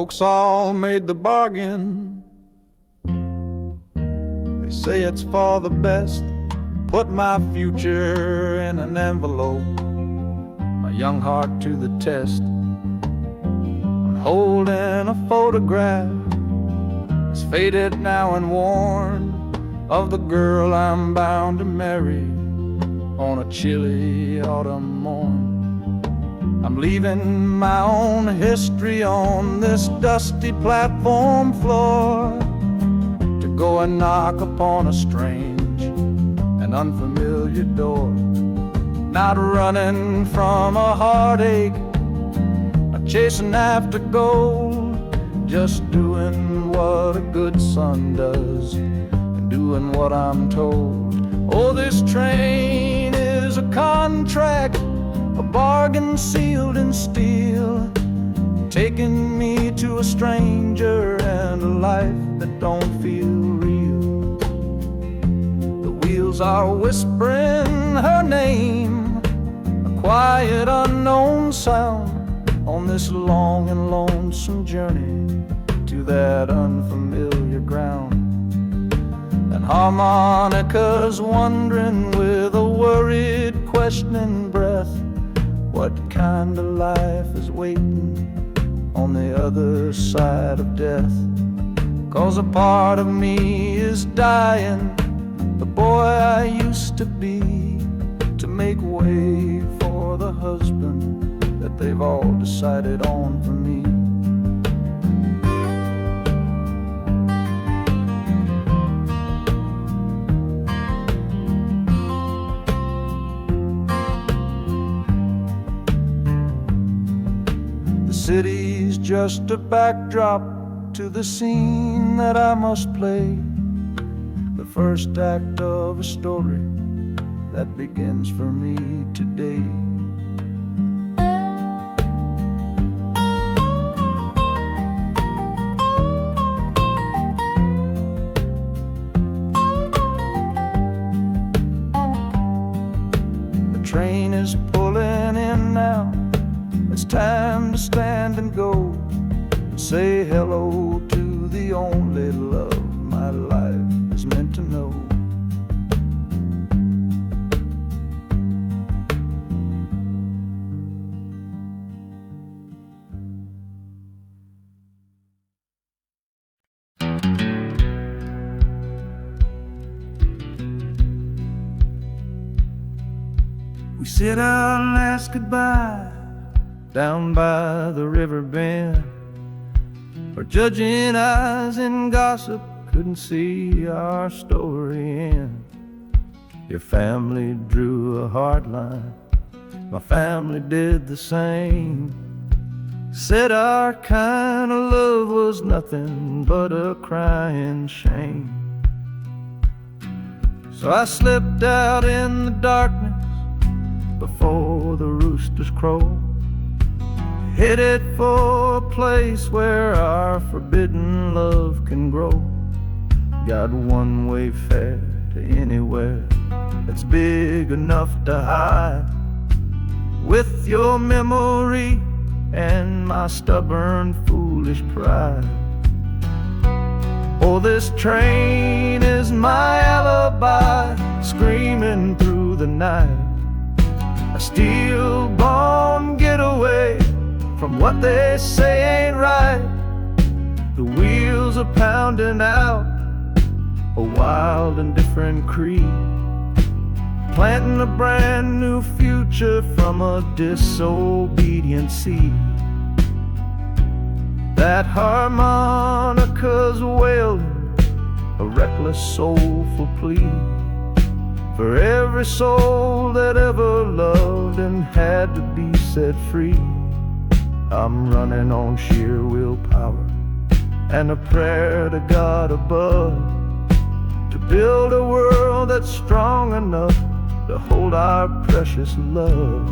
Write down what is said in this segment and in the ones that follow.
Folks all made the bargain. They say it's for the best. Put my future in an envelope, my young heart to the test. I'm holding a photograph, it's faded now and worn, of the girl I'm bound to marry on a chilly autumn morn. I'm leaving my own history on this dusty platform floor to go and knock upon a strange and unfamiliar door. Not running from a heartache, not chasing after gold, just doing what a good son does and doing what I'm told. Oh, this train is a contract, a bargain sealed in steel, taking me to a stranger and a life that don't feel real. The wheels are whispering her name, a quiet unknown sound, on this long and lonesome journey to that unfamiliar ground. And harmonicas wondering with a worried, questioning breath, what kind of life is waiting on the other side of death? 'Cause a part of me is dying, the boy I used to be, to make way for the husband that they've all decided on for me. The city's just a backdrop to the scene that I must play, the first act of a story that begins for me today. The train is pulling in now, it's time to stand and go, say hello to the only love my life is meant to know. We sit out and ask goodbye down by the river bend, where judging eyes and gossip couldn't see our story end. Your family drew a hard line, my family did the same. Said our kind of love was nothing but a crying shame. So I slipped out in the darkness before the roosters crow, headed for a place where our forbidden love can grow. Got one-way fare to anywhere that's big enough to hide, with your memory and my stubborn, foolish pride. Oh, this train is my alibi, screaming through the night, a steel-born getaway from what they say ain't right. The wheels are pounding out a wild and different creed, planting a brand new future from a disobedient seed. That harmonica's wailing a reckless, soulful plea for every soul that ever loved and had to be set free. I'm running on sheer willpower and a prayer to God above, to build a world that's strong enough to hold our precious love.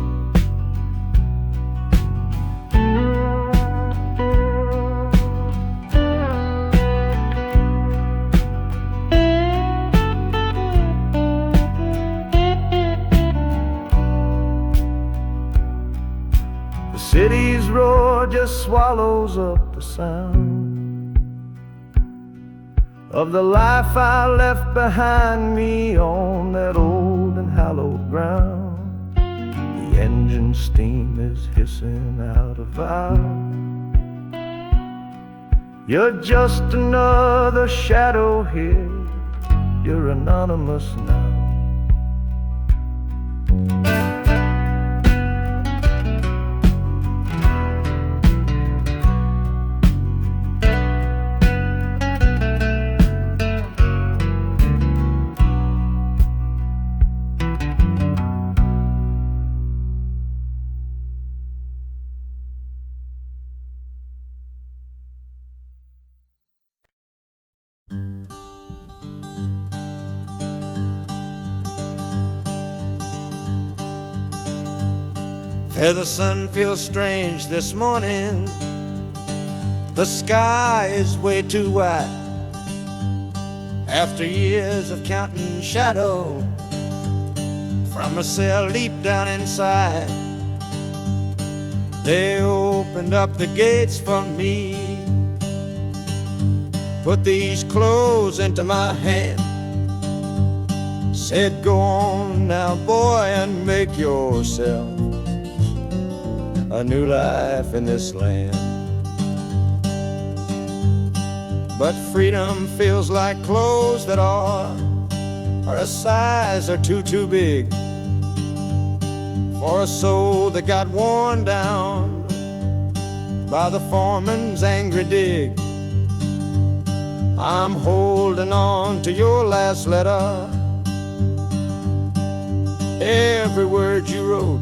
city's roar just swallows up the sound of the life I left behind me on that old and hallowed ground. The engine steam is hissing out of valve. You're just another shadow here. You're anonymous now. The sun feels strange this morning. The sky is way too wide. After years of counting shadow from a cell deep down inside, they opened up the gates for me, put these clothes into my hand, said, go on now, boy, and make yourself a new life in this land. But freedom feels like clothes that are a size or too big for a soul that got worn down by the foreman's angry dig. I'm holding on to your last letter, every word you wrote.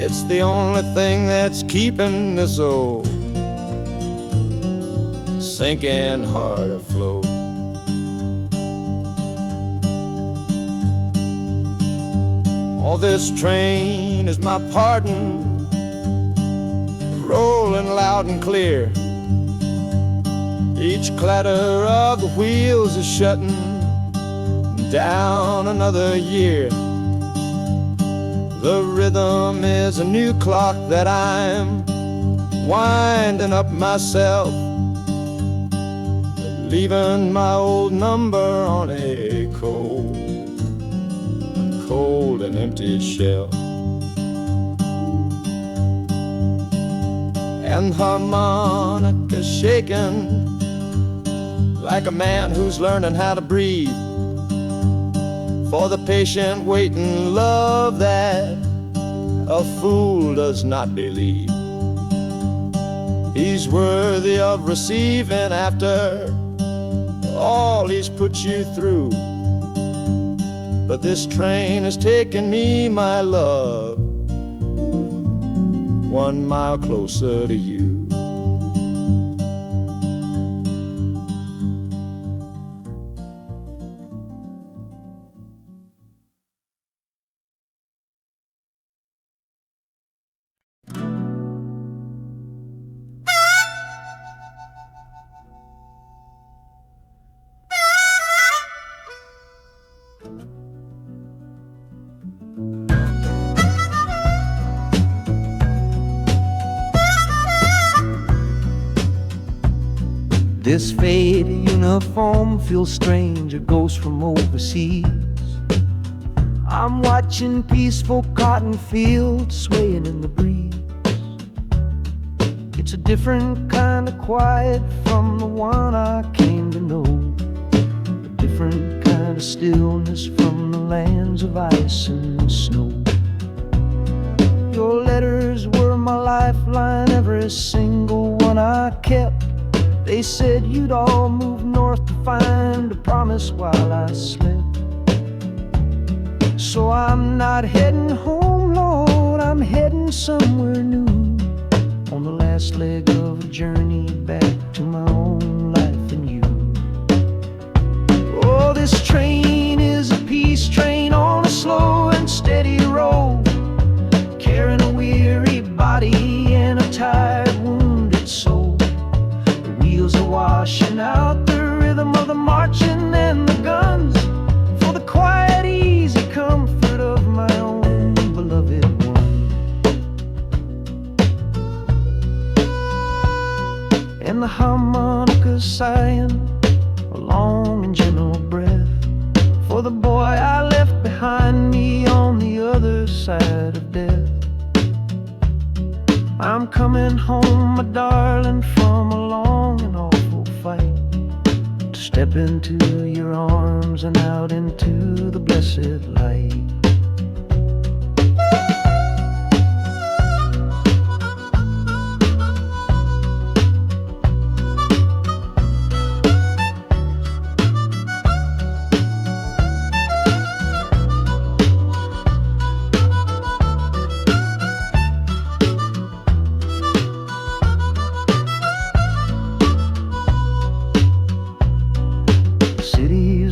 It's the only thing that's keeping this old sinking heart afloat. Oh, this train is my pardon, rolling loud and clear. Each clatter of the wheels is shutting down another year. The rhythm is a new clock that I'm winding up myself, leaving my old number on a cold and empty shelf. And harmonica shaking like a man who's learning how to breathe, for the patient waiting love that a fool does not believe. He's worthy of receiving after all he's put you through. But this train has taken me, my love, 1 mile closer to you. This faded uniform feels strange, a ghost from overseas. I'm watching peaceful cotton fields swaying in the breeze. It's a different kind of quiet from the one I came to know, a different kind of stillness from the lands of ice and snow. Your letters were my lifeline, every single one I kept. They said you'd all move north to find a promise while I slept. So I'm not heading home, Lord, I'm heading somewhere new, on the last leg of a journey back to my own life and you. Oh, this train is a peace train on a slow and steady road, carrying a weary body and a tired, wounded soul. Wheels are washing out the rhythm of the marching and the guns, for the quiet, easy comfort of my own beloved one. was sighing a long and gentle breath for the boy I left behind me on the other side of death. I'm coming home, my darling, from a long and awful fight, to step into your arms and out into the blessed light.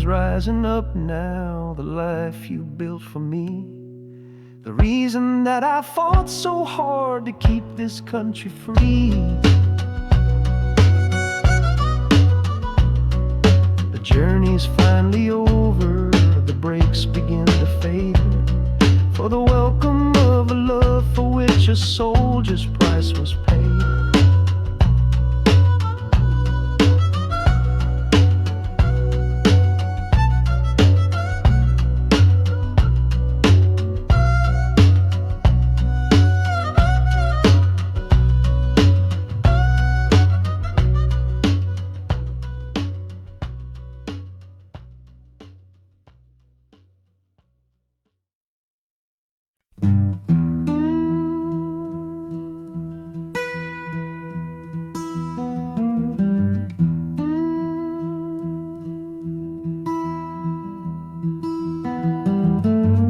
Rising up now, the life you built for me, the reason that I fought so hard to keep this country free. The journey's finally over, the brakes begin to fade, for the welcome of a love for which a soldier's price was paid.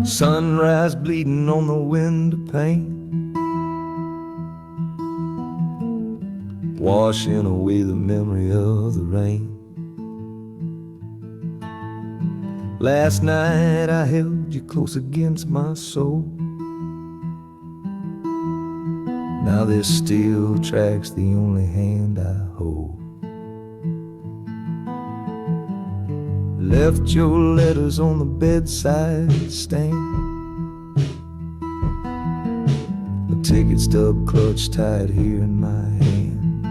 Sunrise bleeding on the window pane, washing away the memory of the rain. Last night I held you close against my soul. Now this steel track's the only hand I hold. Left your letters on the bedside stand, the ticket stub clutched tight here in my hand.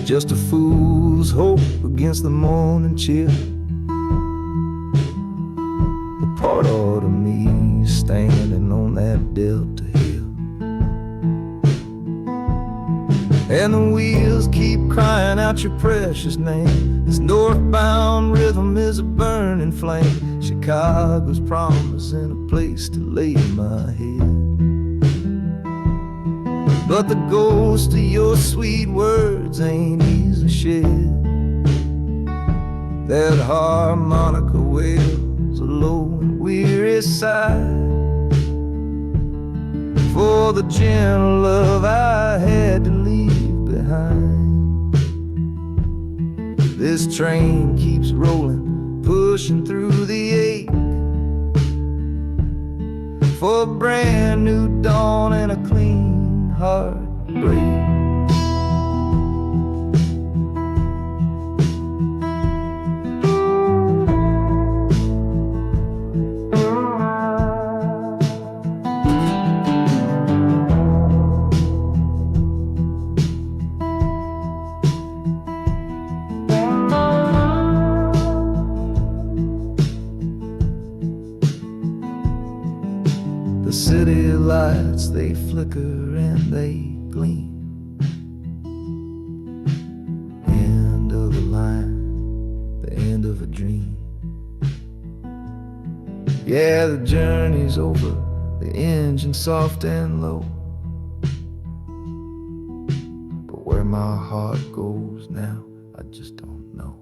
Just a fool's hope against the morning chill, the part of me standing on that Delta hill. And the wheels keep crying out your precious name. This northbound rhythm is a burning flame. Chicago's promising a place to lay my head. But the ghost of your sweet words ain't easily shed. That harmonica wails a low and weary sigh for the gentle love I had to leave behind. This train keeps rolling, pushing through the ache, for a brand new dawn and a clean heartbreak. The city lights, they flicker and they gleam. End of a line, the end of a dream. Yeah, the journey's over, the engine soft and low, but where my heart goes now, I just don't know.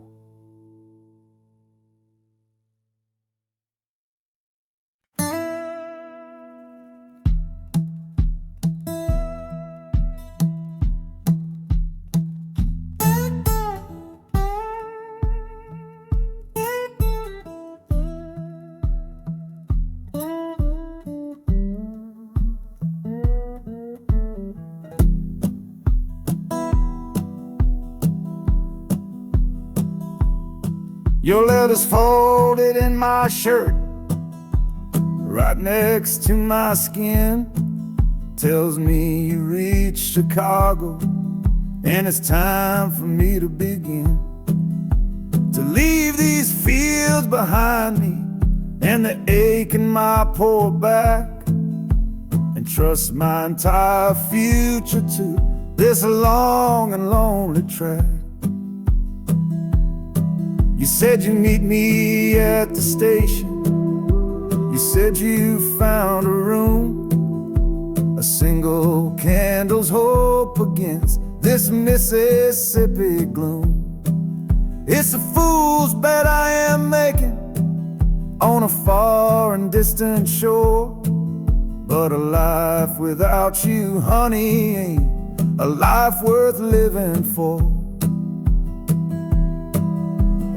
Your letter's folded in my shirt, right next to my skin. Tells me you reached Chicago and it's time for me to begin to leave these fields behind me and the ache in my poor back, and trust my entire future to this long and lonely track. You said you'd meet me at the station. You said you found a room, a single candle's hope against this Mississippi gloom. It's a fool's bet I am making on a far and distant shore, but a life without you, honey, ain't a life worth living for.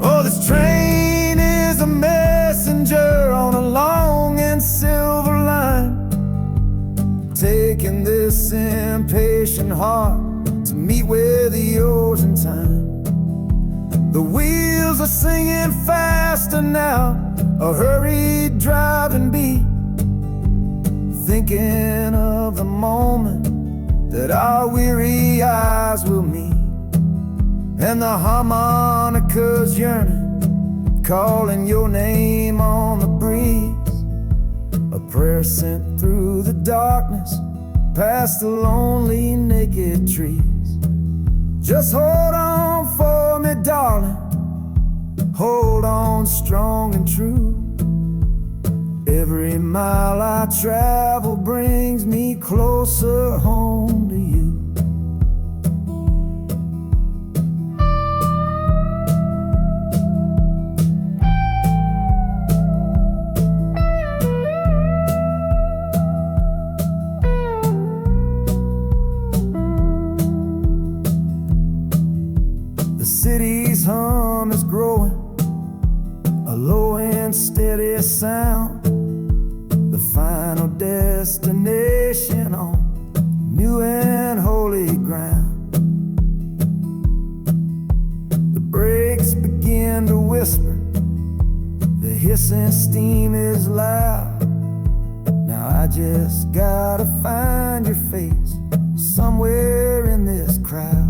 Oh, this train is a messenger on a long and silver line, taking this impatient heart to meet with yours in time. The wheels are singing faster now, a hurried driving beat, thinking of the moment that our weary eyes will meet, and the harmonica's yearning, calling your name on the breeze, a prayer sent through the darkness, past the lonely naked trees. Just hold on for me, darling, hold on strong and true. Every mile I travel brings me closer home to you. The city's hum is growing, a low and steady sound, the final destination on new and holy ground. The brakes begin to whisper, the hissing steam is loud. Now I just gotta find your face somewhere in this crowd.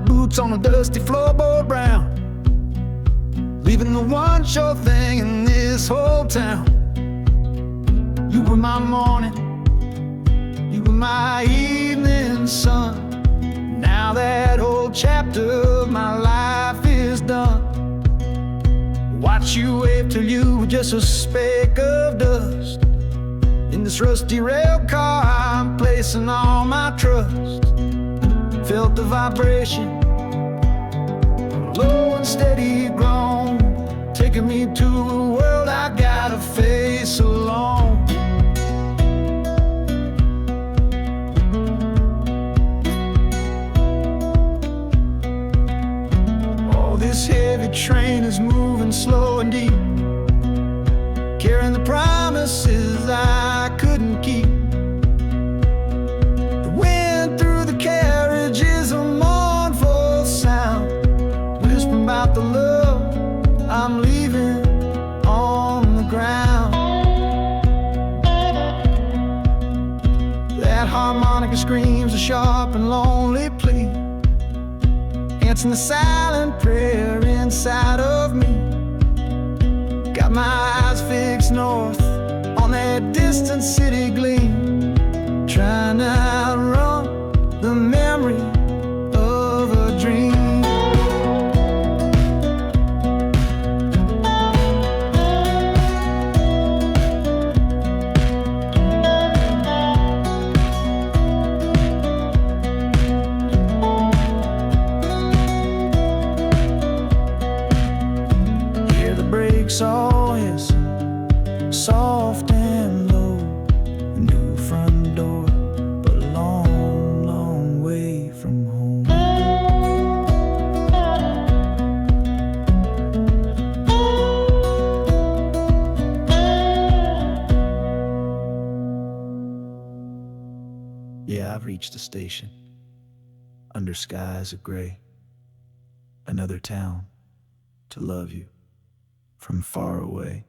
Boots on a dusty floorboard brown, leaving the one sure thing in this whole town. You were my morning, you were my evening sun. Now that whole chapter of my life is done. Watch you wave till you were just a speck of dust. In this rusty rail car I'm placing all my trust. Felt the vibration, low and steady groan, taking me to a world I gotta face alone. Oh, this heavy train is moving slow and deep, carrying the promises I couldn't keep. The wind through the carriage is a mournful sound, whispering about the love I'm leaving on the ground. That harmonica screams a sharp and lonely plea, answering the silent prayer inside of me. Got my eyes fixed north on that distant city gleam, trying to outrun the memory of a dream. Hear the brakes all hiss, soft and low, I've reached a station under skies of gray, another town to love you from far away.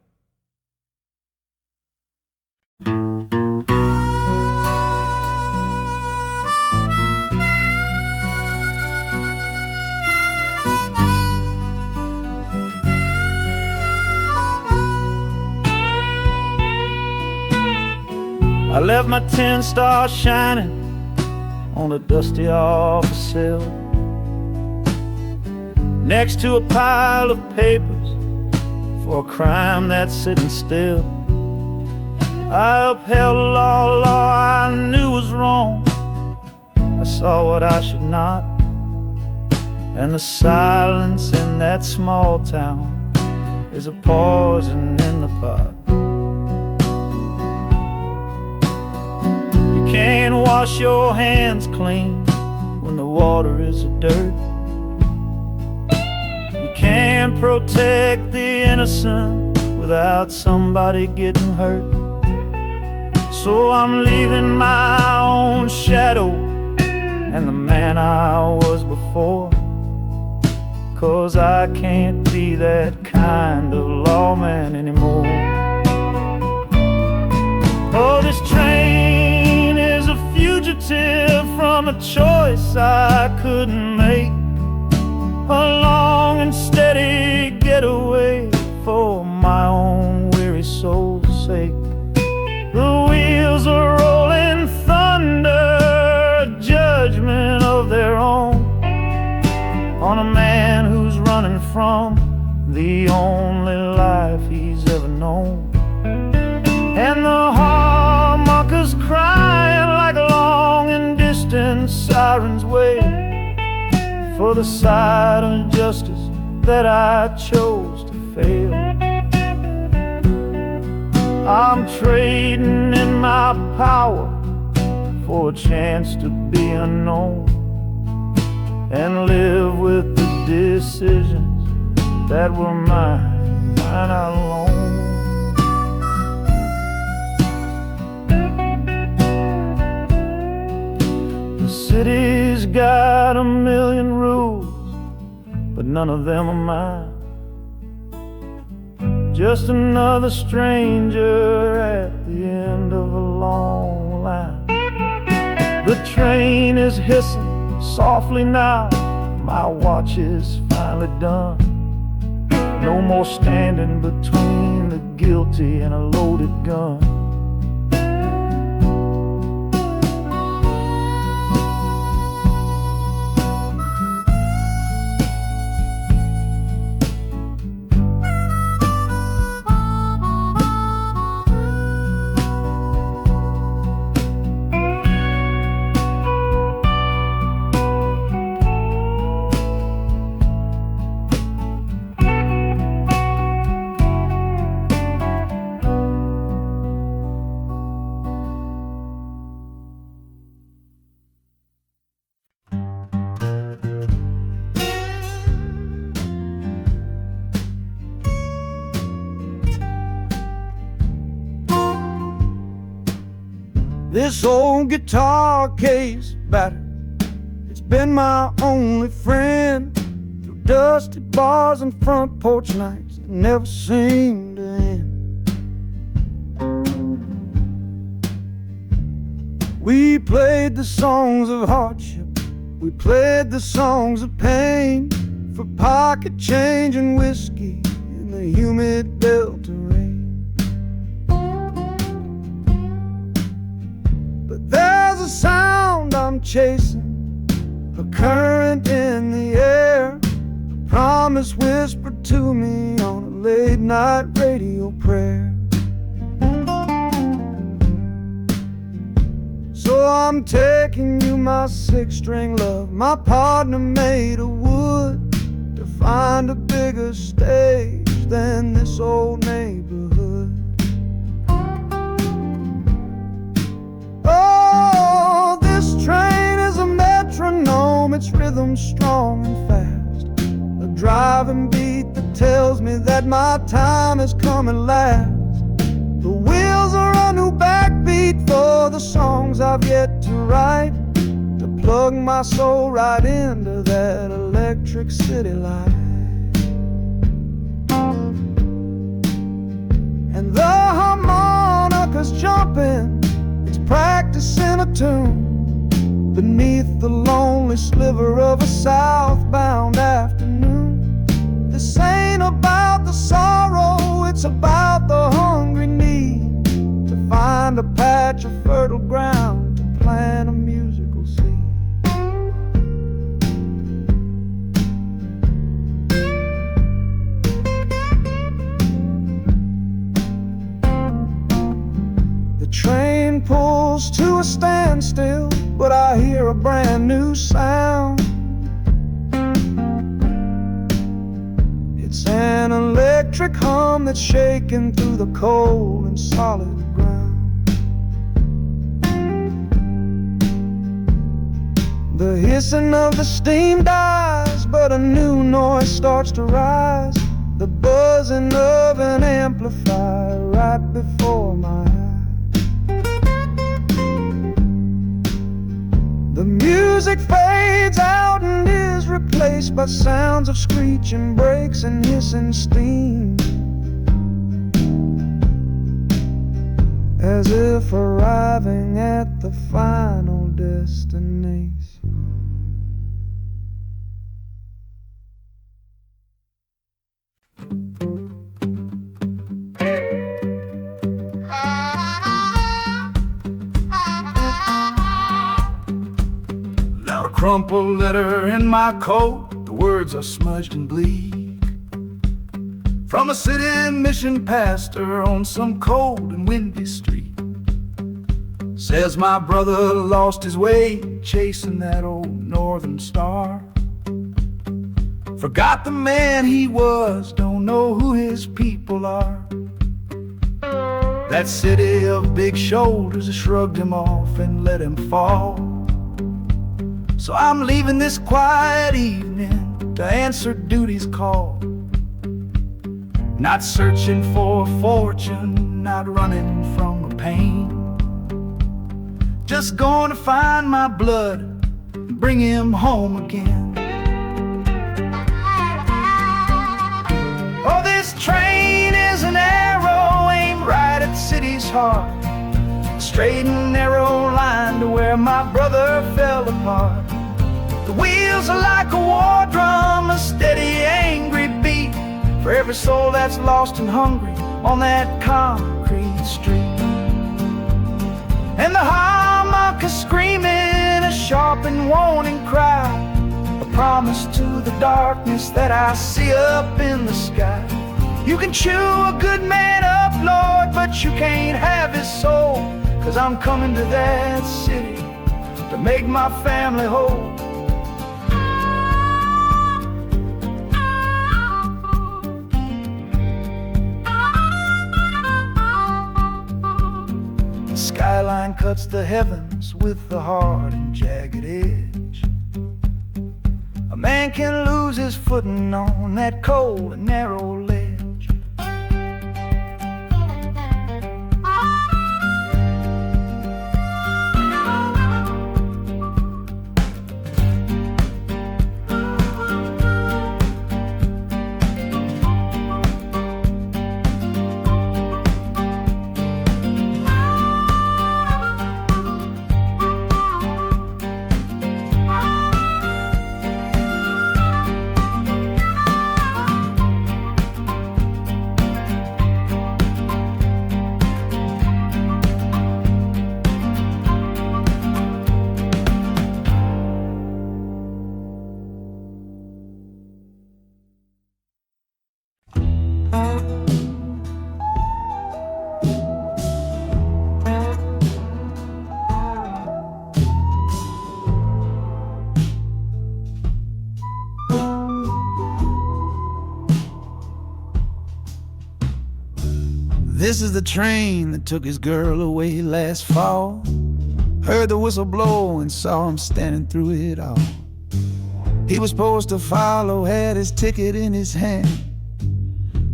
I left my 10 stars shining on a dusty office sill, next to a pile of papers for a crime that's sitting still. I upheld a law I knew was wrong. I saw what I should not, and the silence in that small town is a poison in the pot. You can't wash your hands clean when the water is of dirt. You can't protect the innocent without somebody getting hurt. So I'm leaving my own shadow and the man I was before, 'cause I can't be that kind of lawman anymore. Oh, this train is a fugitive from a choice I couldn't make, a long and steady getaway for my own weary soul's sake. The wheels are rolling thunder, a judgment of their own, on a man who's running from the only life he's ever known. And the harmonicas crying like long and distant sirens wait for the side of justice that I chose to fail. I'm trading in my power for a chance to be unknown and live with the decisions that were mine alone. The city's got a million rules, but none of them are mine. Just another stranger at the end of a long line. The train is hissing softly now, my watch is finally done. No more standing between the guilty and a loaded gun. This old guitar case battered, it's been my only friend through dusty bars and front porch nights that never seem to end. We played the songs of hardship, we played the songs of pain, for pocket change and whiskey in the humid Delta rain. There's a sound I'm chasing, a current in the air, a promise whispered to me on a late night radio prayer. So I'm taking you, my six-string love, my partner made of wood, to find a bigger stage than this old neighborhood. Oh, this train is a metronome, its rhythm strong and fast, a driving beat that tells me that my time has come at last. The wheels are a new backbeat for the songs I I've yet to write, to plug my soul right into that electric city light. And the harmonica's jumping, it's practicing a tune beneath the lonely sliver of a southbound afternoon. This ain't about the sorrow, it's about the hungry need to find a patch of fertile ground to plant a musical seed. The train pulls to a standstill, but I hear a brand new sound. It's an electric hum that's shaking through the cold and solid ground. The hissing of the steam dies, but a new noise starts to rise, the buzzing of an amplifier right before my eyes. The music fades out and is replaced by sounds of screeching brakes and hissing steam, as if arriving at the final destination. A crumpled letter in my coat, the words are smudged and bleak, from a city mission pastor on some cold and windy street. Says my brother lost his way chasing that old northern star, forgot the man he was, don't know who his people are. That city of big shoulders shrugged him off and let him fall. So I'm leaving this quiet evening to answer duty's call. Not searching for a fortune, not running from a pain, just going to find my blood and bring him home again. Oh, this train is an arrow aimed right at the city's heart, a straight and narrow line to where my brother fell apart. The wheels are like a war drum, a steady, angry beat for every soul that's lost and hungry on that concrete street. And the harmonica screaming a sharp and warning cry, a promise to the darkness that I see up in the sky. You can chew a good man up, Lord, but you can't have his soul, 'cause I'm coming to that city to make my family whole. Skyline cuts the heavens with the hard and jagged edge. A man can lose his footing on that cold and narrow ledge. This is the train that took his girl away last fall. Heard the whistle blow and saw him standing through it all. He was supposed to follow, had his ticket in his hand,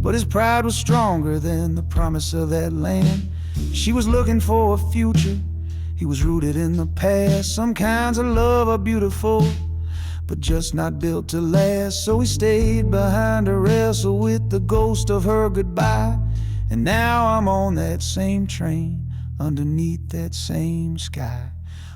but his pride was stronger than the promise of that land. She was looking for a future, He was rooted in the past. Some kinds of love are beautiful, but just not built to last. So he stayed behind to wrestle with the ghost of her goodbye. And now I'm on that same train, underneath that same sky.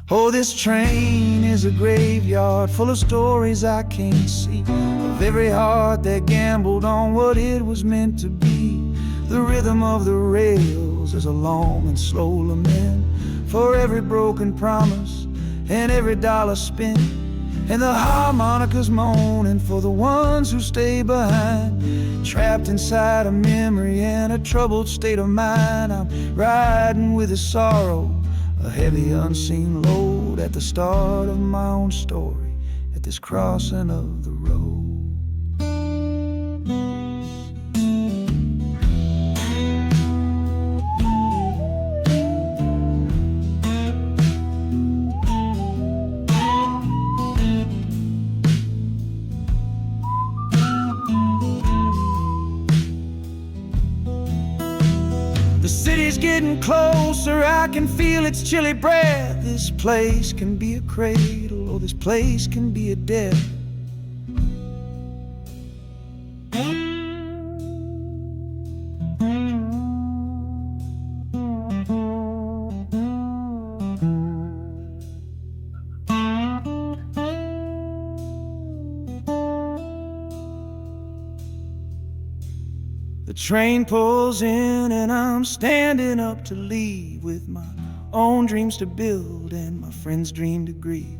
Oh, this train is a graveyard full of stories I can't see, of every heart that gambled on what it was meant to be. The rhythm of the rails is a long and slow lament for every broken promise and every dollar spent, and the harmonicas moaning for the ones who stay behind, trapped inside a memory and a troubled state of mind. I'm riding with a sorrow, a heavy unseen load, at the start of my own story, at this crossing of the road. The city's getting closer, I can feel its chilly breath. This place can be a cradle, or this place can be a death. The train pulls in and I'm standing up to leave, with my own dreams to build and my friend's dream to grieve.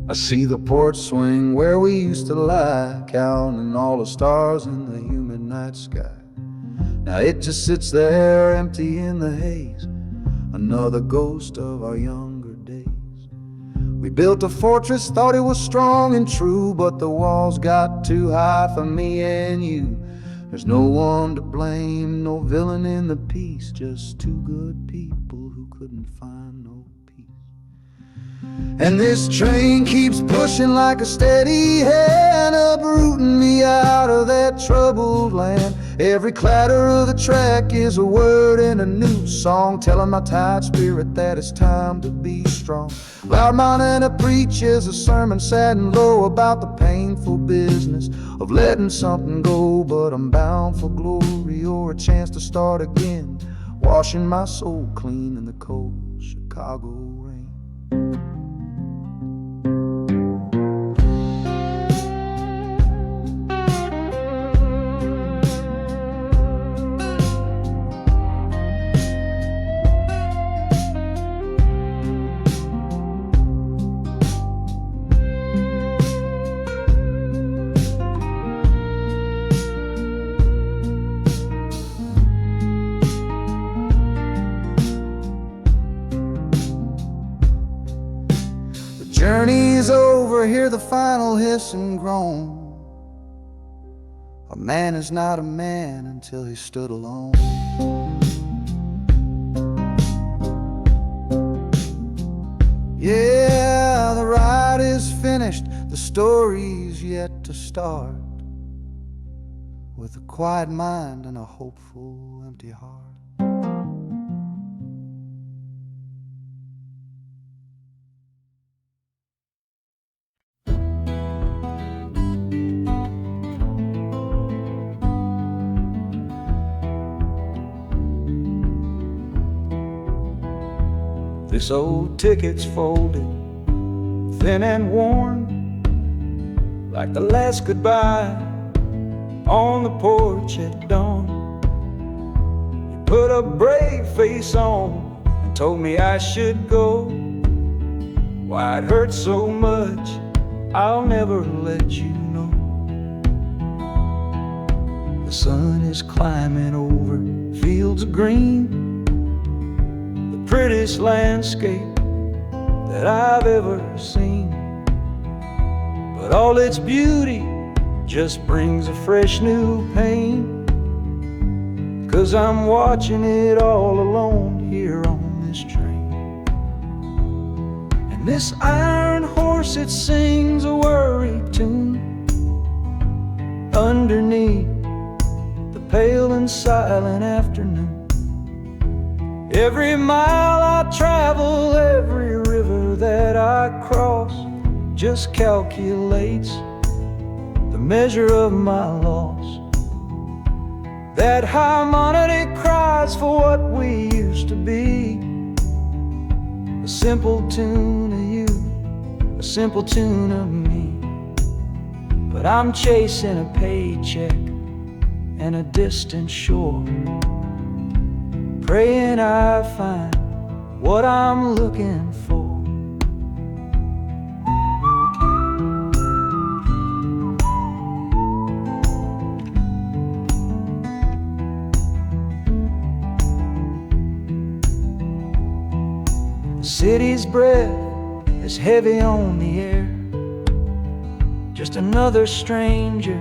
I see the porch swing where we used to lie, counting all the stars in the humid night sky. Now it just sits there empty in the haze, another ghost of our younger days. We built a fortress, thought it was strong and true, but the walls got too high for me and you. There's no one to blame, no villain in the piece, just two good people who couldn't find no peace. And this train keeps pushing like a steady hand, uprooting me out of that troubled land. Every clatter of the track is a word in a new song, telling my tired spirit that it's time to be strong. Loud Montana preaches a sermon sad and low about the painful business of letting something go, but I'm bound for glory or a chance to start again, washing my soul clean in the cold Chicago rain. Journey's over, hear the final hiss and groan. A man is not a man until he stood alone. Yeah, the ride is finished, the story's yet to start, with a quiet mind and a hopeful empty heart. This old ticket's folded, thin and worn, like the last goodbye on the porch at dawn. You put a brave face on and told me I should go, why it hurts so much, I'll never let you know. The sun is climbing over fields of green, the prettiest landscape that I've ever seen. But all its beauty just brings a fresh new pain, 'cause I'm watching it all alone here on this train. And this iron horse, it sings a worry tune underneath the pale and silent afternoon. Every mile I travel, every river that I cross, just calculates the measure of my loss. That harmonic cries for what we used to be, a simple tune of you, a simple tune of me. But I'm chasing a paycheck and a distant shore, praying I find what I'm looking for. The city's breath is heavy on the air, just another stranger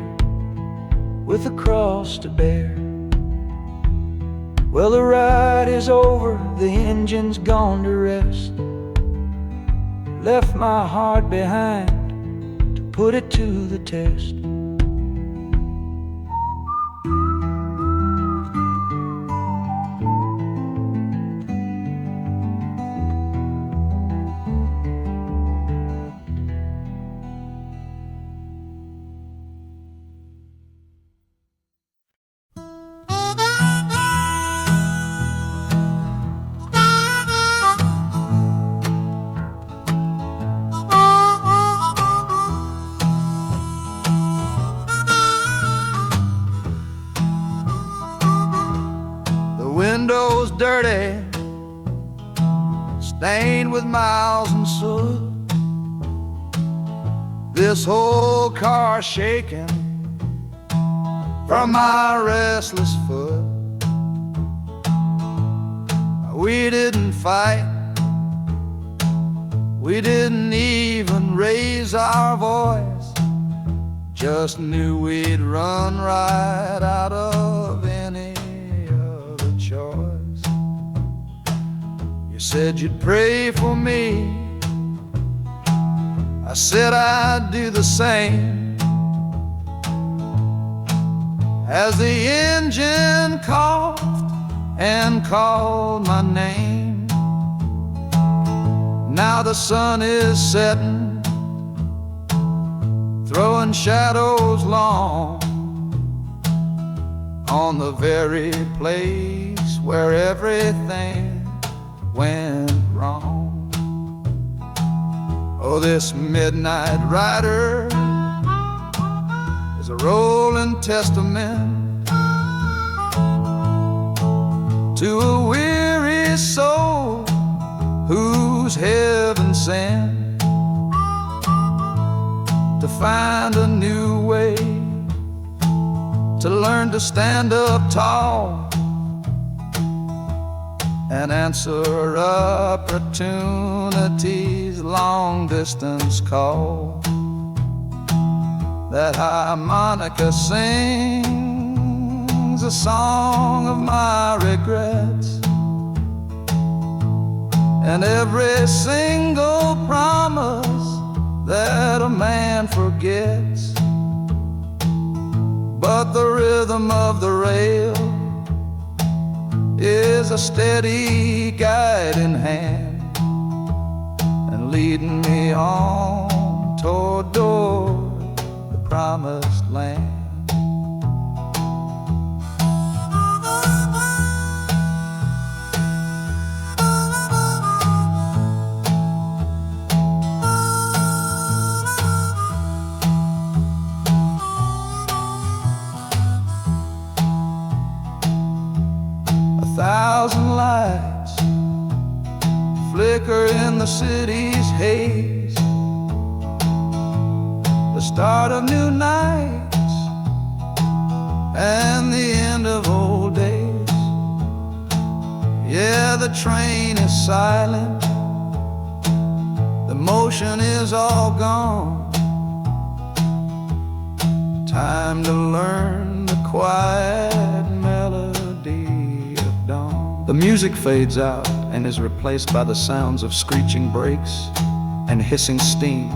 with a cross to bear. Well, the ride is over, the engine's gone to rest, left my heart behind to put it to the test. Windows dirty, stained with miles and soot. This whole car shaking from my restless foot. We didn't fight, we didn't even raise our voice, just knew we'd run right out of any choice. You said you'd pray for me, I said I'd do the same. As the engine coughed and called my name, now the sun is setting, throwing shadows long on the very place where everything went wrong. Oh, this midnight rider is a rolling testament to a weary soul whose heaven sent to find a new way, to learn to stand up tall and answer opportunity's long-distance call. That harmonica sings a song of my regrets, and every single promise that a man forgets. But the rhythm of the rail is a steady guiding hand, and leading me on toward the promised land. A thousand lights flicker in the city's haze, the start of new nights and the end of old days. Yeah, the train is silent, the motion is all gone. Time to learn the quiet melody of dawn. The music fades out and is replaced by the sounds of screeching brakes and hissing steam,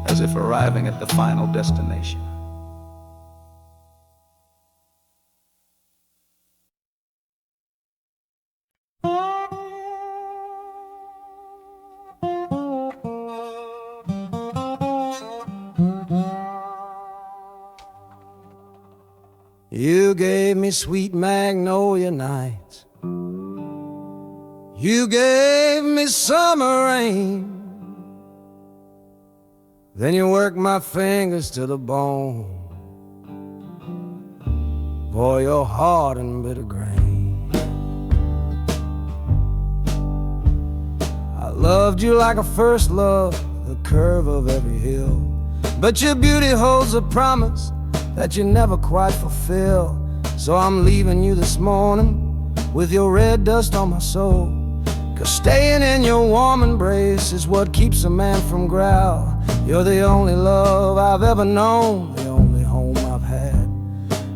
as if arriving at the final destination. You gave me sweet magnolia nights, you gave me summer rain, then you worked my fingers to the bone. Boy, you're hard and bitter grain. I loved you like a first love, the curve of every hill, but your beauty holds a promise that you never quite fulfill. So I'm leaving you this morning with your red dust on my soul, 'cause staying in your warm embrace is what keeps a man from growl. You're the only love I've ever known, the only home I've had,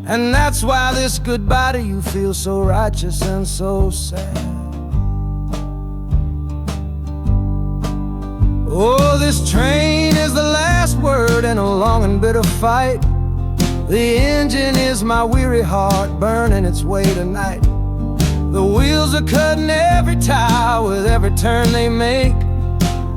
and that's why this goodbye to you feels so righteous and so sad. Oh, this train is the last word in a long and bitter fight. The engine is my weary heart burning its way tonight. The wheels are cutting every tire with every turn they make,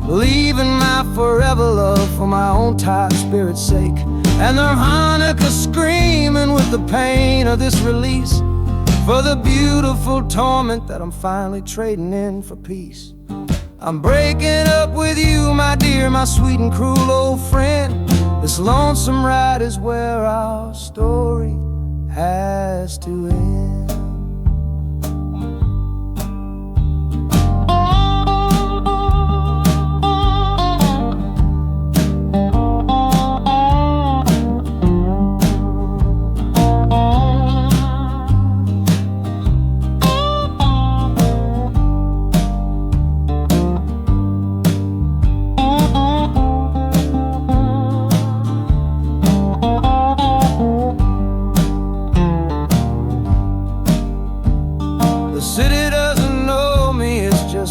leaving my forever love for my own tired spirit's sake. And the harmonica screaming with the pain of this release, for the beautiful torment that I'm finally trading in for peace. I'm breaking up with you, my dear, my sweet and cruel old friend. This lonesome ride is where our story has to end.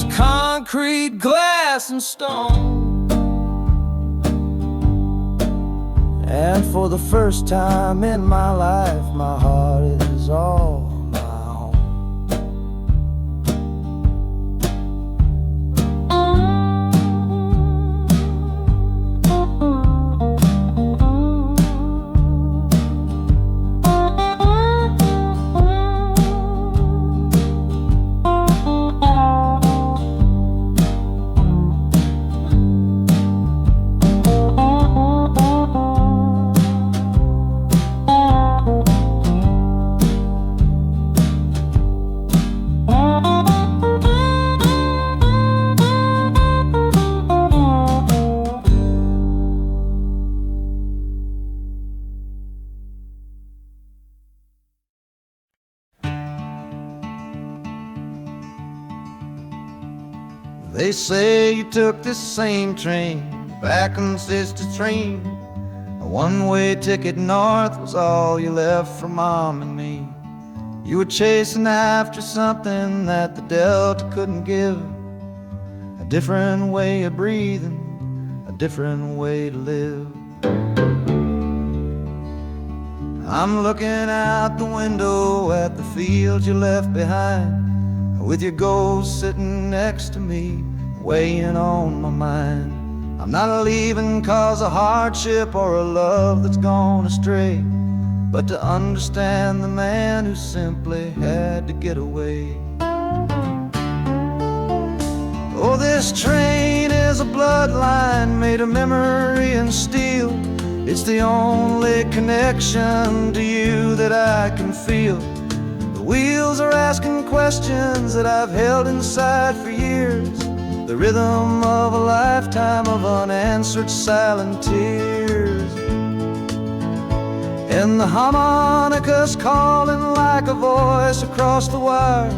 Concrete, glass, and stone. And for the first time in my life, my heart is all my own. They say you took this same train back on Sister Train. A one-way ticket north was all you left for Mom and me. You were chasing after something that the Delta couldn't give, a different way of breathing, a different way to live. I'm looking out the window at the fields you left behind, with your ghost sitting next to me, weighing on my mind. I'm not leaving cause of hardship or a love that's gone astray, but to understand the man who simply had to get away. Oh, this train is a bloodline made of memory and steel. It's the only connection to you that I can feel. The wheels are asking questions that I've held inside for years. The the rhythm of a lifetime of unanswered silent tears. And the harmonicas calling like a voice across the wire,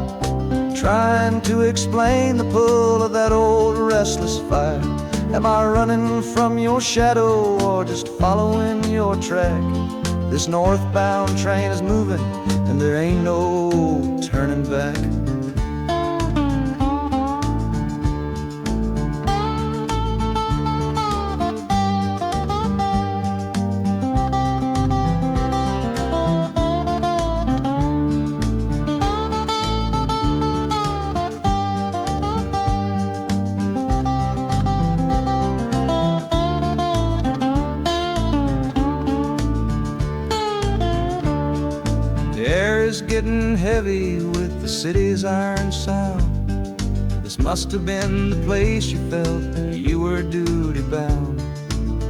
trying to explain the pull of that old restless fire. Am I running from your shadow or just following your track? This northbound train is moving and there ain't no turning back. Getting heavy with the city's iron sound. This must have been the place you felt you were duty bound.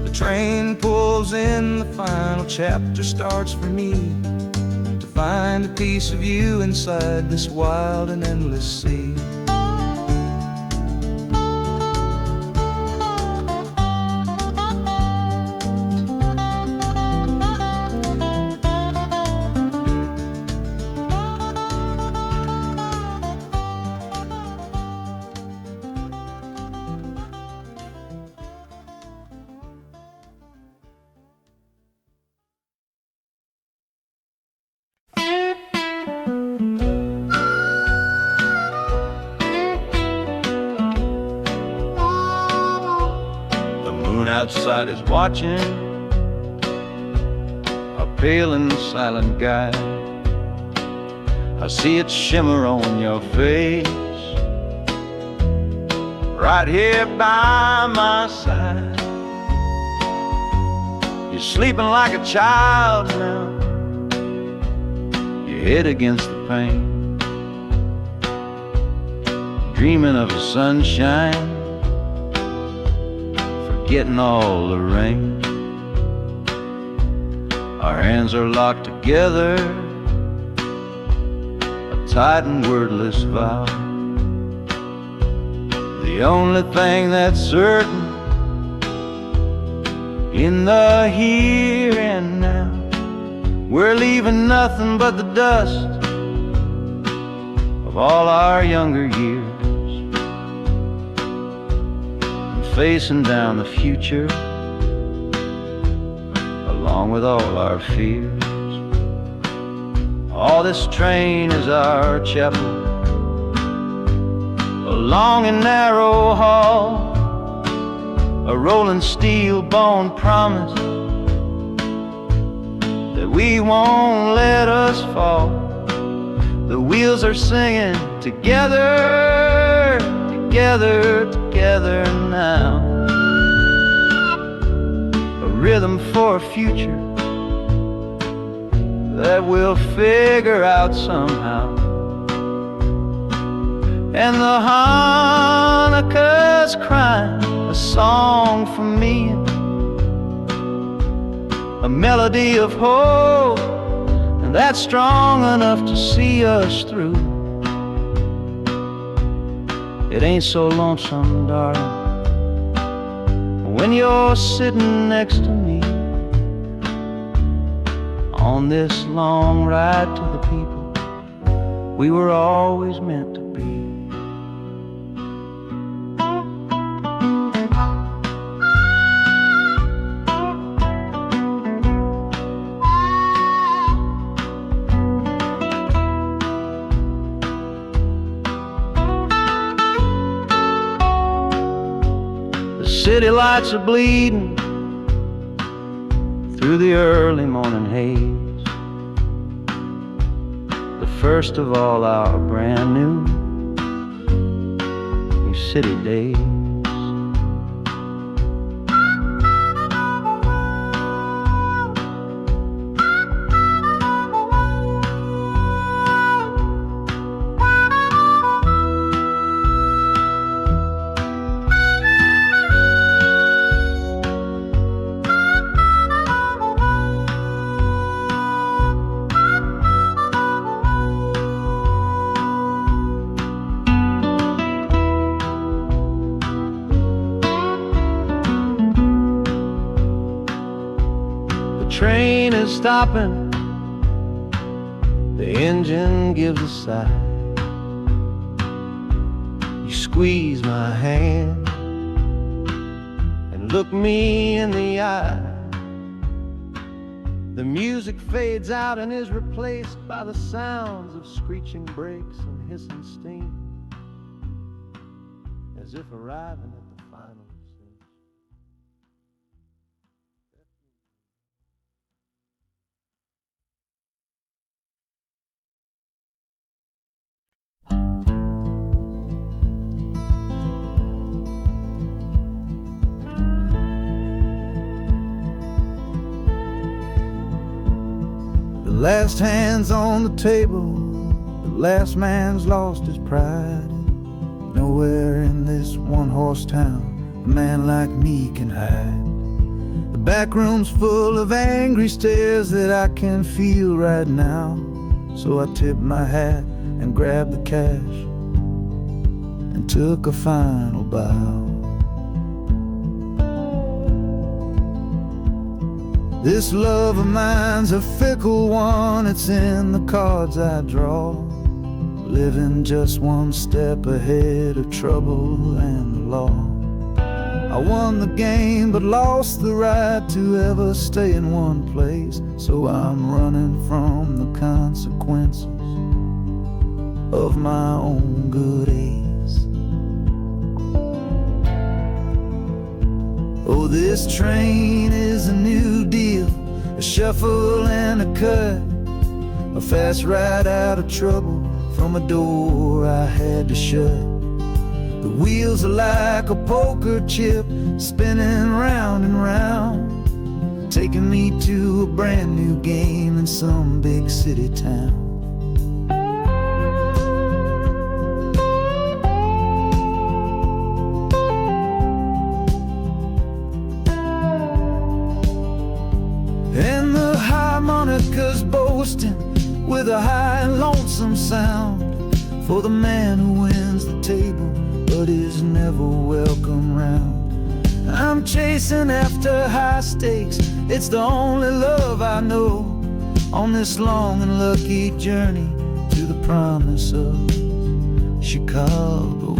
The train pulls in, the final chapter starts for me, to find a piece of you inside this wild and endless sea. Outside is watching, a pale and silent guy. I see it shimmer on your face, right here by my side. You're sleeping like a child now, your head against the pane, dreaming of the sunshine, getting all the rain. Our hands are locked together, a tight and wordless vow. The only thing that's certain in the here and now, we're leaving nothing but the dust of all our younger years, facing down the future along with all our fears. Oh, this train is our chapel, a long and narrow hall, a rolling steel bone promise that we won't let us fall. The wheels are singing together, together, together now. A rhythm for a future that we'll figure out somehow. And the Hanukkah's crying a song for me, a melody of hope, and that's strong enough to see us through. It ain't so lonesome, darling, when you're sitting next to me on this long ride to the people we were always meant to be. City lights are bleeding through the early morning haze, the first of all our brand new city days. train is stopping, the engine gives a sigh. You squeeze my hand and look me in the eye. The music fades out and is replaced by the sounds of screeching brakes and hissing steam, as if arriving at the final scene. The last hand's on the table, the last man's lost his pride. Nowhere in this one-horse town a man like me can hide. The back room's full of angry stares that I can feel right now. So I tipped my hat and grabbed the cash and took a final bow. This love of mine's a fickle one, it's in the cards I draw. Living just one step ahead of trouble and the law. I won the game but lost the right to ever stay in one place. So I'm running from the consequences of my own good ace. Oh, this train is a new deal, a shuffle and a cut, a fast ride out of trouble from a door I had to shut. The wheels are like a poker chip, spinning round and round, taking me to a brand new game in some big city town. And the harmonica's boasting with a high and lonesome sound for the man who wins the table but is never welcome round. I'm chasing after high stakes, it's the only love I know on this long and lucky journey to the promise of Chicago.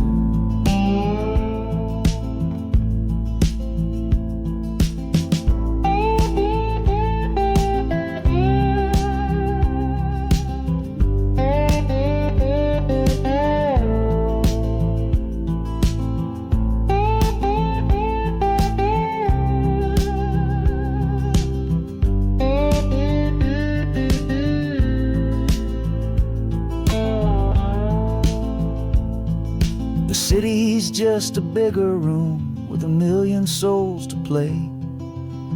The city's just a bigger room with a million souls to play,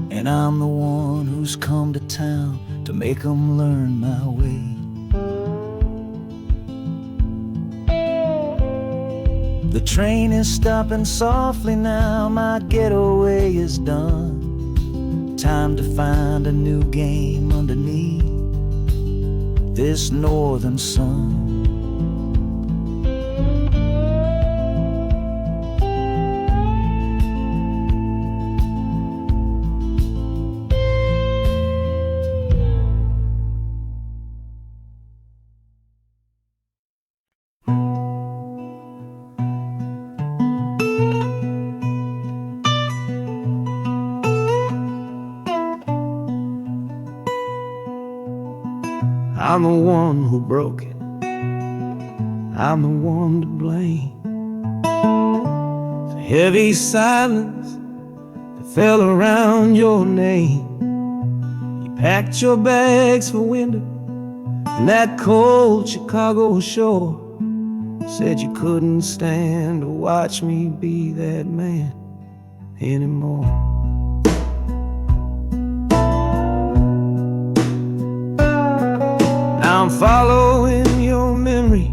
and I'm the one who's come to town to make 'em learn my way. The train is stopping softly now, my getaway is done. Time to find a new game underneath this northern sun. I'm the one who broke it, I'm the one to blame. The heavy silence that fell around your name. You packed your bags for winter in that cold Chicago shore. Said you couldn't stand to watch me be that man anymore. I'm following your memory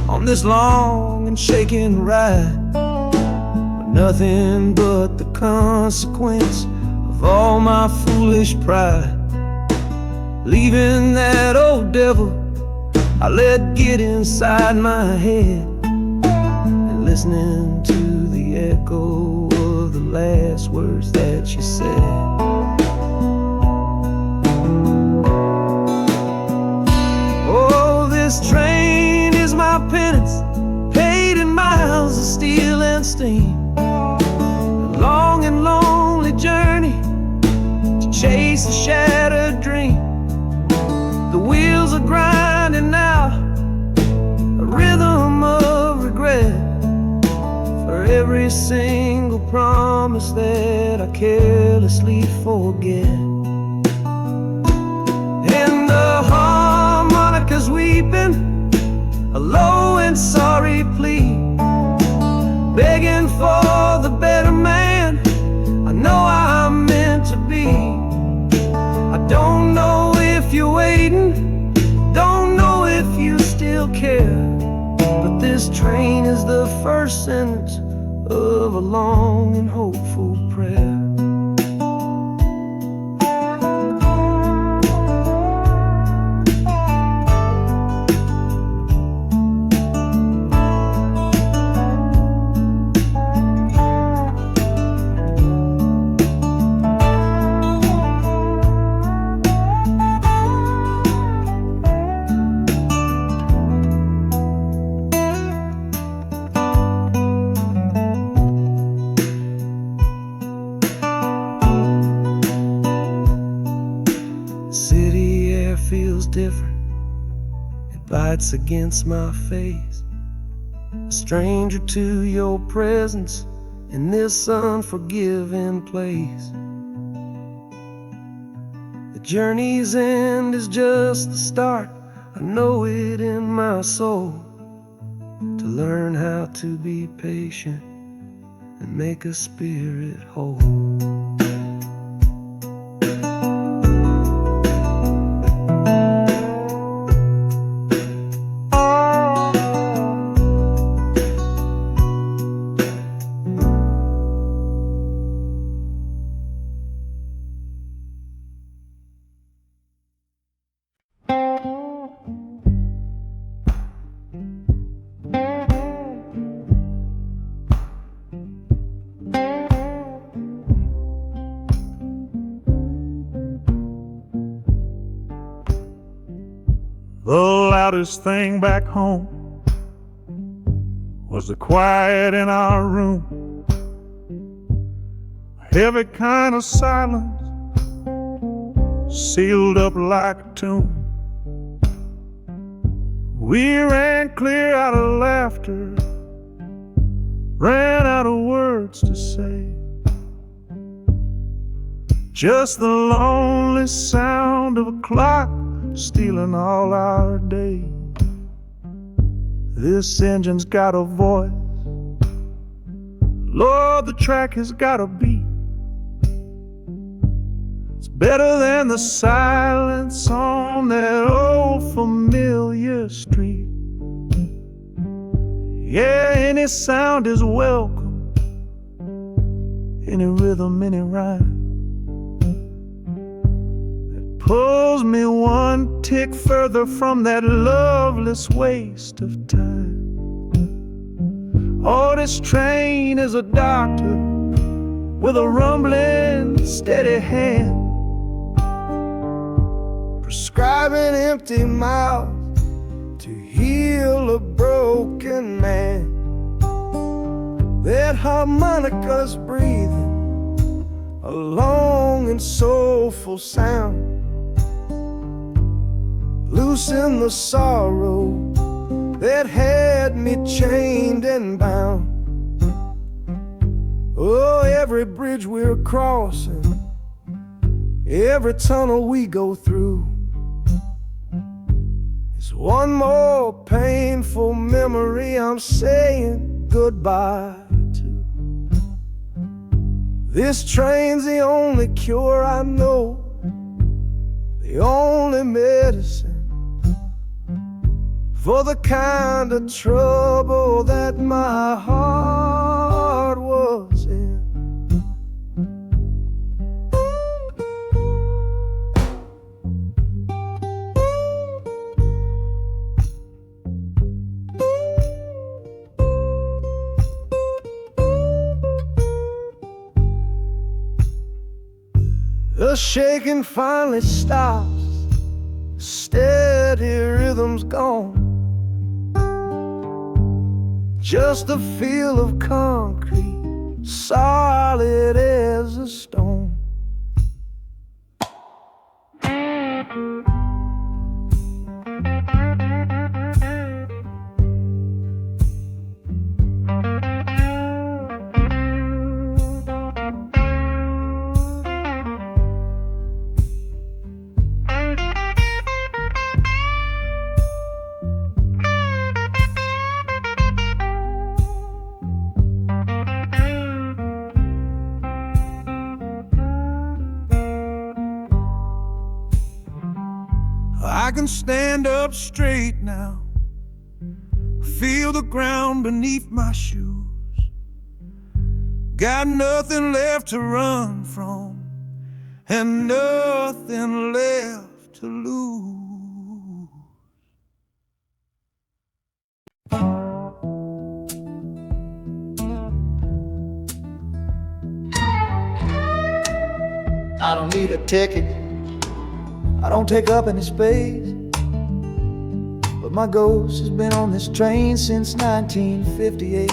on this long and shaking ride, but nothing but the consequence of all my foolish pride. Leaving that old devil I let get inside my head, and listening to the echo of the last words that you said. this train is my penance, paid in miles of steel and steam. A long and lonely journey to chase a shattered dream. The wheels are grinding now, a rhythm of regret, for every single promise that I carelessly forget. And the harmonica's weeping a low and sorry plea, begging for the better man I know I'm meant to be. I don't know if you're waiting, don't know if you still care, but this train is the first sentence of a long and hopeful prayer. City air feels different, it bites against my face. A stranger to your presence in this unforgiving place. The journey's end is just the start, I know it in my soul. To learn how to be patient and make a spirit whole. The loudest thing back home was the quiet in our room. A heavy kind of silence, sealed up like a tomb. We ran clear out of laughter, ran out of words to say. Just the lonely sound of a clock stealing all our day. This engine's got a voice, Lord, the track has got a beat. It's better than the silence on that old familiar street. Yeah, any sound is welcome, any rhythm, any rhyme. Pulls me one tick further from that loveless waste of time. Oh, this train is a doctor with a rumbling, steady hand, prescribing empty mouths to heal a broken man. That harmonica's breathing a long and soulful sound, loosen the sorrow that had me chained and bound. Oh, every bridge we're crossing, every tunnel we go through, is one more painful memory I'm saying goodbye to. This train's the only cure I know, the only medicine for the kind of trouble that my heart was in. The shaking finally stops, steady rhythm's gone. Just a feel of concrete, solid as a stone. I can stand up straight now, feel the ground beneath my shoes. Got nothing left to run from and nothing left to lose. I don't need a ticket, I don't take up any space, but my ghost has been on this train since 1958.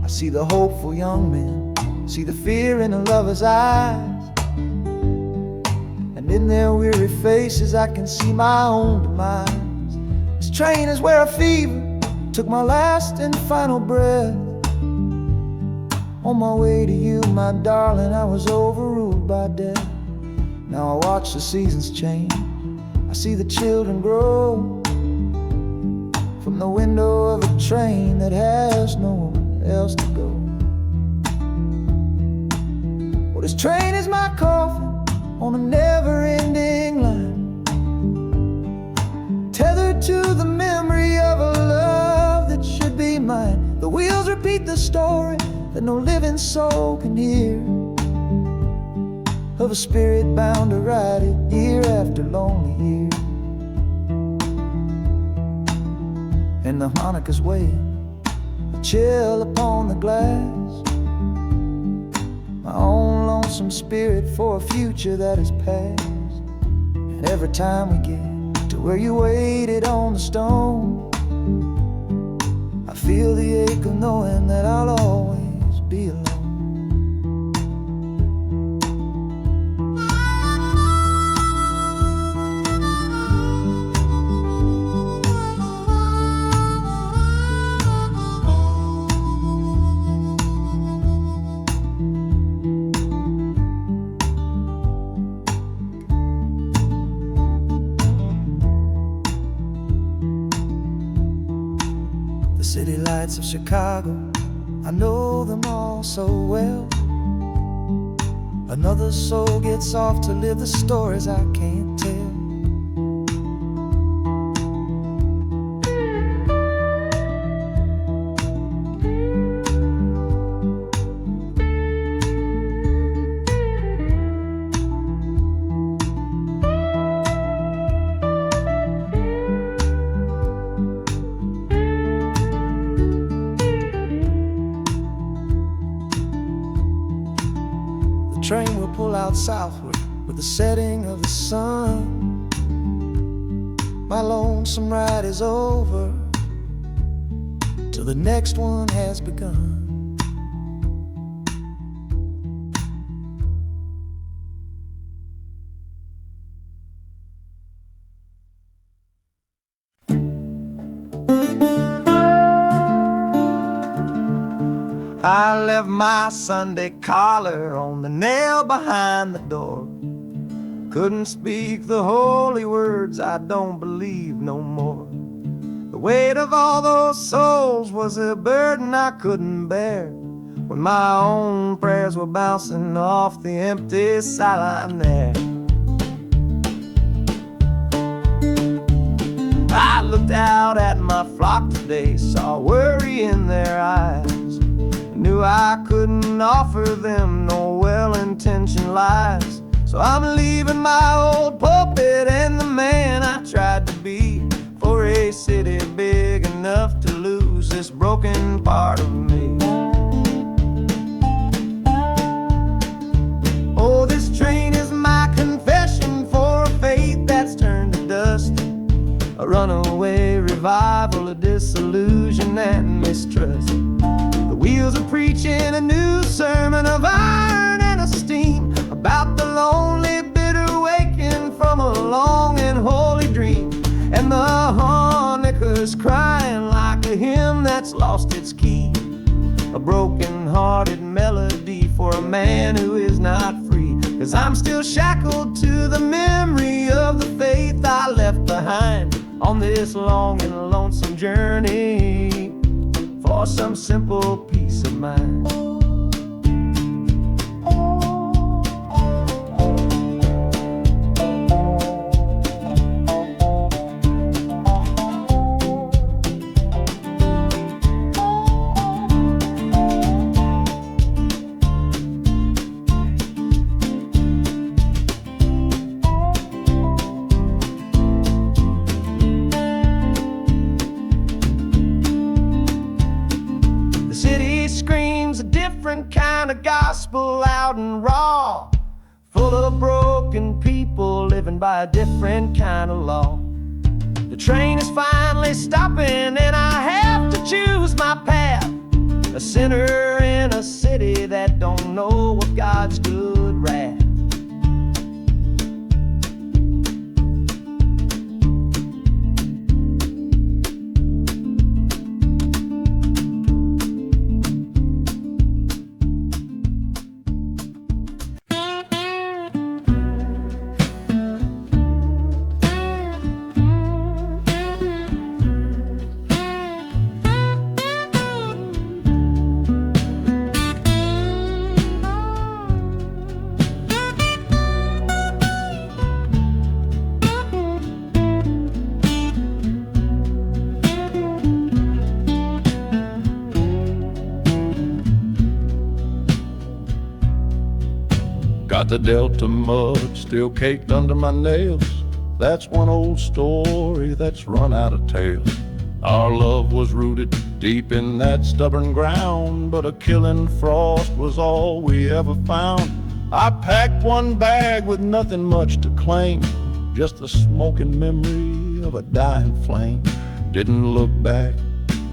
I see the hopeful young men, see the fear in the lovers' eyes, and in their weary faces I can see my own demise. This train is where a fever took my last and final breath. On my way to you, my darling, I was overruled by death. Now I watch the seasons change, I see the children grow from the window of a train that has nowhere else to go. Well, this train is my coffin on a never-ending line, tethered to the memory of a love that should be mine. The wheels repeat the story that no living soul can hear, of a spirit bound to ride it year after lonely year. And the harmonicas wail, a chill upon the glass, my own lonesome spirit for a future that is past. And every time we get to where you waited on the stone, I feel the ache of knowing that I'll always be alone. The city lights of Chicago, I know them all so well. Another soul gets off to live the stories I can't tell. The train will pull out southward with the setting of the sun. My lonesome ride is over till the next one has begun. I left my Sunday collar on the nail behind the door. Couldn't speak the holy words, I don't believe no more. The weight of all those souls was a burden I couldn't bear, when my own prayers were bouncing off the empty sideline there. I looked out at my flock today, saw worry in their eyes, knew I couldn't offer them no well-intentioned lies. So I'm leaving my old pulpit and the man I tried to be, for a city big enough to lose this broken part of me. Oh, this train is my confession for a faith that's turned to dust. disillusion and mistrust. The wheels are preaching a new sermon of iron and of steam about the lonely, bitter waking from a long and holy dream. And the harmonicas crying like a hymn that's lost its key, a broken-hearted melody for a man who is not free. 'Cause I'm still shackled to the memory of the faith I left behind on this long and lonesome journey for some simple peace of mind. Different kind of gospel, loud and raw, full of broken people living by a different kind of law. The train is finally stopping and I have to choose my path, a sinner in a city that don't know of God's good wrath. Got the Delta mud still caked under my nails. That's one old story that's run out of tales. Our love was rooted deep in that stubborn ground, but a killing frost was all we ever found. I packed one bag with nothing much to claim, just the smoking memory of a dying flame. Didn't look back,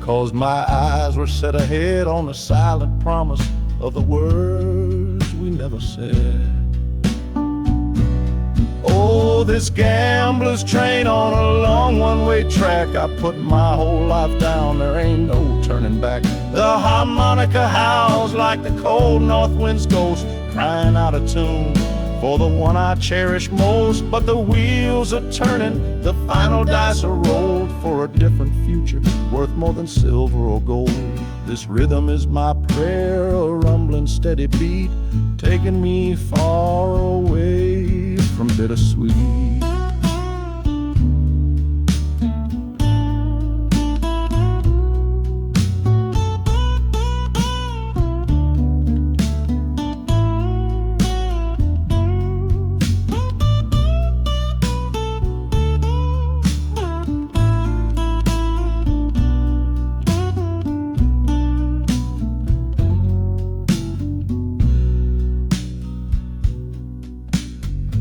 'cause my eyes were set ahead on the silent promise of the words we never said. Oh, this gambler's train on a long one-way track. I put my whole life down, there ain't no turning back. The harmonica howls like the cold north wind's ghost, crying out a tune for the one I cherish most. But the wheels are turning, the final dice are rolled for a different future, worth more than silver or gold. This rhythm is my prayer, a rumbling steady beat, taking me far away from bittersweet.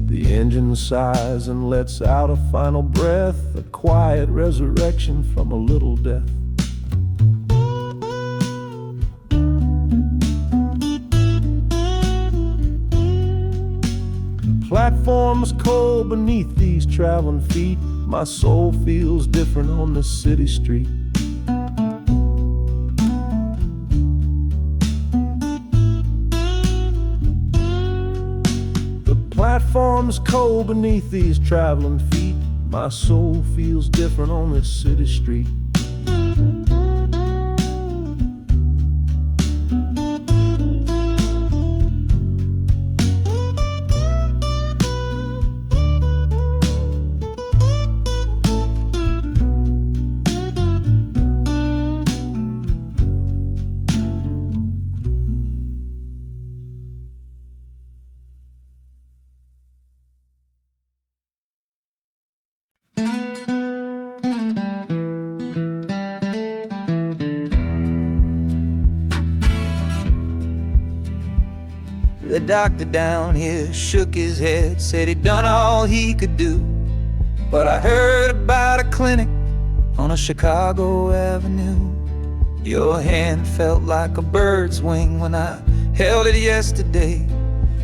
The engine sighs and lets out a final breath, a quiet resurrection from a little death. The platform's cold beneath these traveling feet. My soul feels different on this city street. Platform's cold beneath these traveling feet. My soul feels different on this city street. The doctor down here shook his head, said he'd done all he could do. But I heard about a clinic on a Chicago avenue. Your hand felt like a bird's wing when I held it yesterday.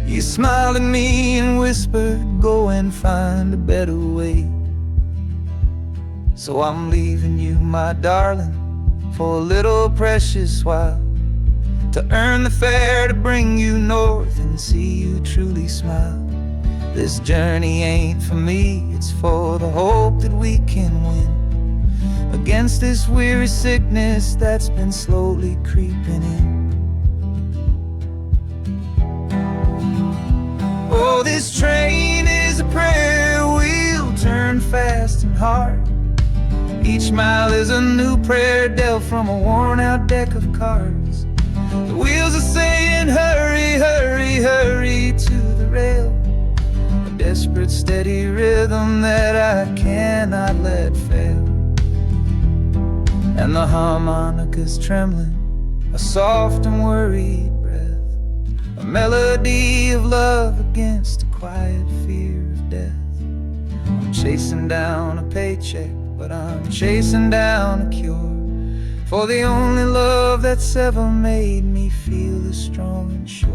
You smiled at me and whispered, go and find a better way. So I'm leaving you, my darling, for a little precious while, to earn the fare to bring you north and see you truly smile. This journey ain't for me, it's for the hope that we can win against this weary sickness that's been slowly creeping in. Oh, this train is a prayer wheel turned fast and hard. Each mile is a new prayer dealt from a worn-out deck of cards. The wheels are saying, hurry, hurry, hurry to the rail. A desperate, steady rhythm that I cannot let fail. And the harmonica's trembling, a soft and worried breath, a melody of love against a quiet fear of death. I'm chasing down a paycheck, but I'm chasing down a cure for the only love that's ever made me feel this strong and sure.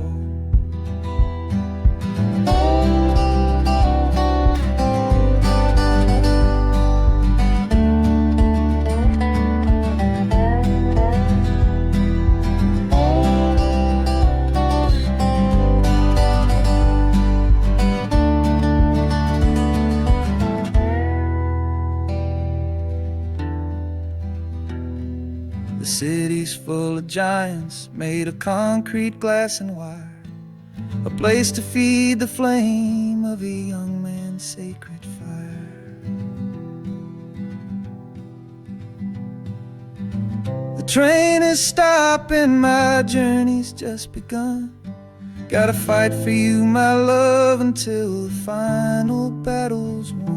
The city's full of giants made of concrete, glass, and wire, a place to feed the flame of a young man's sacred fire. The train is stopping, my journey's just begun. Gotta fight for you, my love, until the final battle's won.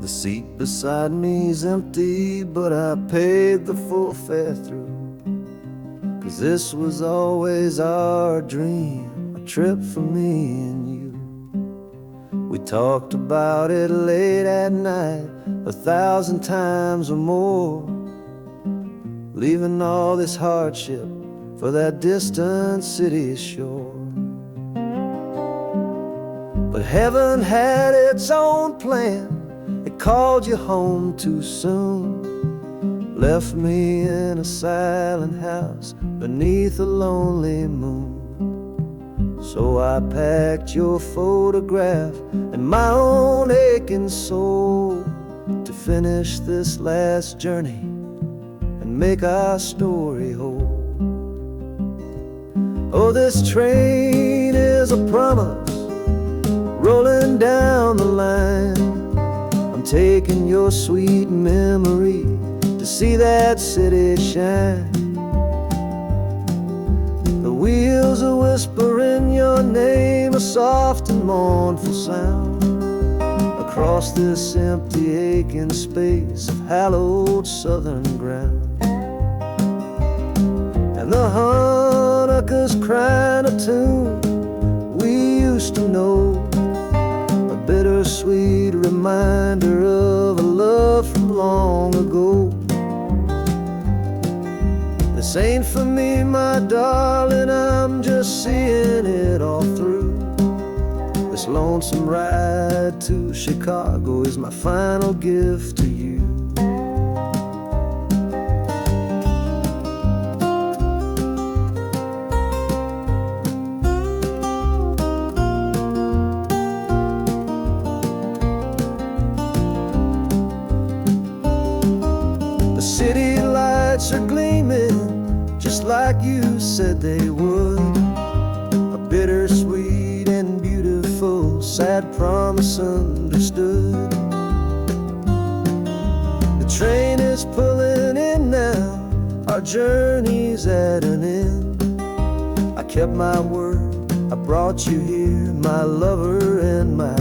The seat beside me's empty, but I paid the full fare through. 'Cause this was always our dream, a trip for me and you. We talked about it late at night, 1,000 times or more, leaving all this hardship for that distant city shore. But heaven had its own plan. It called you home too soon, left me in a silent house beneath a lonely moon. So I packed your photograph and my own aching soul to finish this last journey and make our story whole. Oh, this train is a promise rolling down the line. Taking your sweet memory to see that city shine. The wheels are whispering your name, a soft and mournful sound, across this empty aching space of hallowed southern ground. And the Hanukkah's crying a tune we used to know, a bittersweet reminder of a love from long ago. This ain't for me, my darling, I'm just seeing it all through. This lonesome ride to Chicago is my final gift to you. City lights are gleaming just like you said they would, a bittersweet and beautiful sad promise understood. journey's at an end. I kept my word, I brought you here, my lover and my